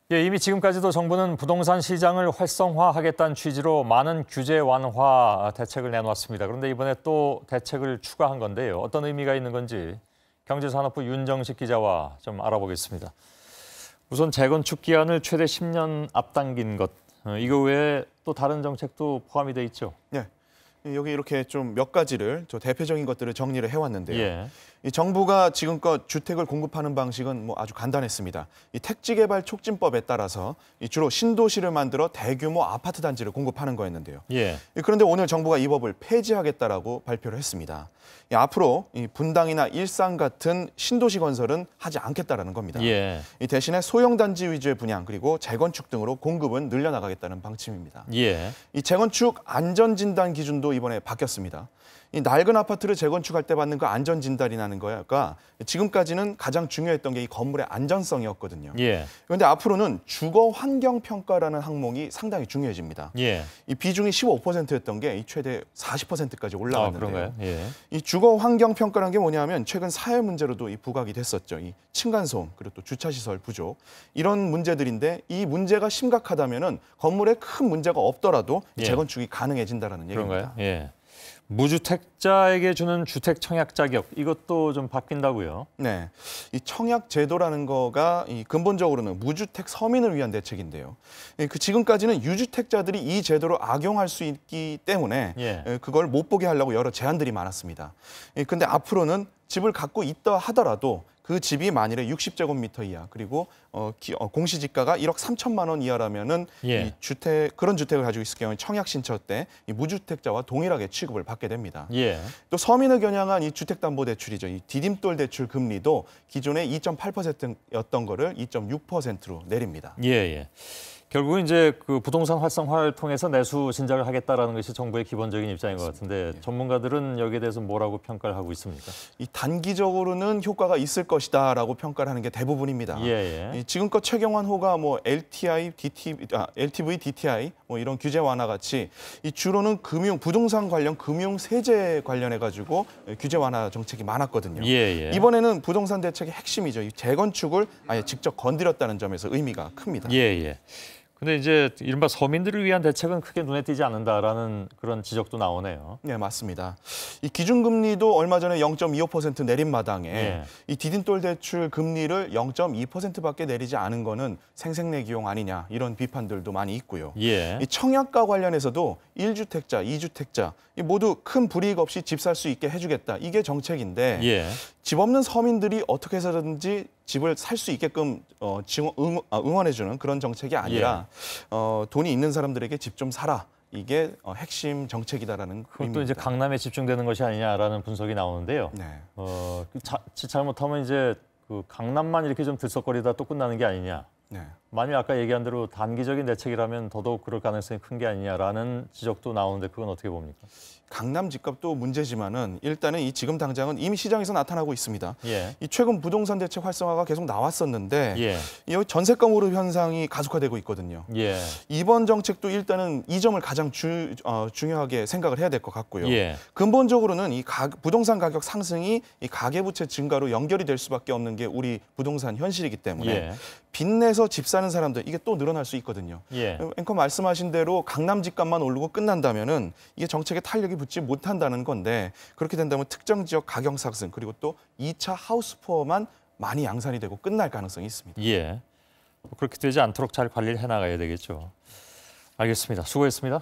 예, 이미 지금까지도 정부는 부동산 시장을 활성화하겠다는 취지로 많은 규제 완화 대책을 내놓았습니다. 그런데 이번에 또 대책을 추가한 건데요. 어떤 의미가 있는 건지 경제산업부 윤정식 기자와 좀 알아보겠습니다. 우선 재건축 기한을 최대 10년 앞당긴 것, 이거 외에 또 다른 정책도 포함이 돼 있죠? 네. 여기 이렇게 좀 몇 가지를 대표적인 것들을 정리를 해왔는데요. 예. 이 정부가 지금껏 주택을 공급하는 방식은 아주 간단했습니다. 이 택지개발 촉진법에 따라서 주로 신도시를 만들어 대규모 아파트 단지를 공급하는 거였는데요. 예. 그런데 오늘 정부가 이 법을 폐지하겠다라고 발표를 했습니다. 앞으로 이 분당이나 일산 같은 신도시 건설은 하지 않겠다라는 겁니다. 예. 이 대신에 소형 단지 위주의 분양 그리고 재건축 등으로 공급은 늘려나가겠다는 방침입니다. 예. 이 재건축 안전진단 기준도 이번에 바뀌었습니다. 이 낡은 아파트를 재건축할 때 받는 그 안전진단이라는 거가 지금까지는 가장 중요했던 게 이 건물의 안전성이었거든요. 예. 그런데 앞으로는 주거 환경 평가라는 항목이 상당히 중요해집니다. 예. 이 비중이 15%였던 게 최대 40%까지 올라갔는데요. 그런가요? 예. 이 주거 환경 평가라는 게 뭐냐면 최근 사회 문제로도 부각이 됐었죠. 이 층간소음 그리고 또 주차시설 부족 이런 문제들인데 이 문제가 심각하다면은 건물에 큰 문제가 없더라도 예. 재건축이 가능해진다라는 얘기입니다. 그런가요? 예. 무주택자에게 주는 주택 청약 자격 이것도 좀 바뀐다고요? 네, 이 청약 제도라는 거가 근본적으로는 무주택 서민을 위한 대책인데요. 그 지금까지는 유주택자들이 이 제도를 악용할 수 있기 때문에 예. 그걸 못 보게 하려고 여러 제한들이 많았습니다. 그런데 앞으로는 집을 갖고 있다 하더라도 그 집이 만일에 60제곱미터 이하 그리고 공시지가가 1억 3천만 원 이하라면은 예. 그런 주택을 가지고 있을 경우에 청약 신청 때 이 무주택자와 동일하게 취급을 받게 됩니다. 예. 또 서민을 겨냥한 이 주택담보대출이죠. 이 디딤돌 대출 금리도 기존에 2.8%였던 거를 2.6%로 내립니다. 예, 예. 결국은 이제 그 부동산 활성화를 통해서 내수 신작을 하겠다라는 것이 정부의 기본적인 입장인 것 같은데 전문가들은 여기에 대해서 뭐라고 평가를 하고 있습니까? 이 단기적으로는 효과가 있을 것이다라고 평가를 하는 게 대부분입니다. 예, 예. 지금껏 최경환 호가 LTV, DTI 이런 규제 완화 같이 주로는 부동산 관련 금융 세제 관련해 가지고 규제 완화 정책이 많았거든요. 예, 예. 이번에는 부동산 대책의 핵심이죠. 이 재건축을 아예 직접 건드렸다는 점에서 의미가 큽니다. 예, 예. 근데 이제 이른바 서민들을 위한 대책은 크게 눈에 띄지 않는다라는 그런 지적도 나오네요. 네, 맞습니다. 이 기준금리도 얼마 전에 0.25% 내린 마당에 예. 이 디딤돌 대출 금리를 0.2%밖에 내리지 않은 거는 생색내기용 아니냐 이런 비판들도 많이 있고요. 예. 이 청약과 관련해서도 1주택자, 2주택자 모두 큰 불이익 없이 집 살 수 있게 해주겠다. 이게 정책인데 예. 집 없는 서민들이 어떻게 해서든지 집을 살 수 있게끔 응원해주는 그런 정책이 아니라 돈이 있는 사람들에게 집 좀 사라. 이게 핵심 정책이다라는 그것도 의미입니다. 이제 강남에 집중되는 것이 아니냐라는 분석이 나오는데요. 네. 잘못하면 이제 그 강남만 이렇게 좀 들썩거리다 또 끝나는 게 아니냐. 네. 만일 아까 얘기한 대로 단기적인 대책이라면 더더욱 그럴 가능성이 큰 게 아니냐라는 지적도 나오는데 그건 어떻게 봅니까? 강남 집값도 문제지만은 일단은 지금 당장은 이미 시장에서 나타나고 있습니다. 예. 이 최근 부동산 대책 활성화가 계속 나왔었는데 예. 이 전세가 오르 현상이 가속화되고 있거든요. 예. 이번 정책도 일단은 이 점을 가장 중요하게 생각을 해야 될 것 같고요. 예. 근본적으로는 부동산 가격 상승이 이 가계부채 증가로 연결이 될 수밖에 없는 게 우리 부동산 현실이기 때문에 예. 빚내서 집 사는 사람들 이게 또 늘어날 수 있거든요. 예. 앵커 말씀하신 대로 강남 집값만 오르고 끝난다면은 이게 정책에 탄력이 붙지 못한다는 건데 그렇게 된다면 특정 지역 가격 상승 그리고 또 2차 하우스푸어만 많이 양산이 되고 끝날 가능성이 있습니다. 예. 그렇게 되지 않도록 잘 관리를 해나가야 되겠죠. 알겠습니다. 수고했습니다.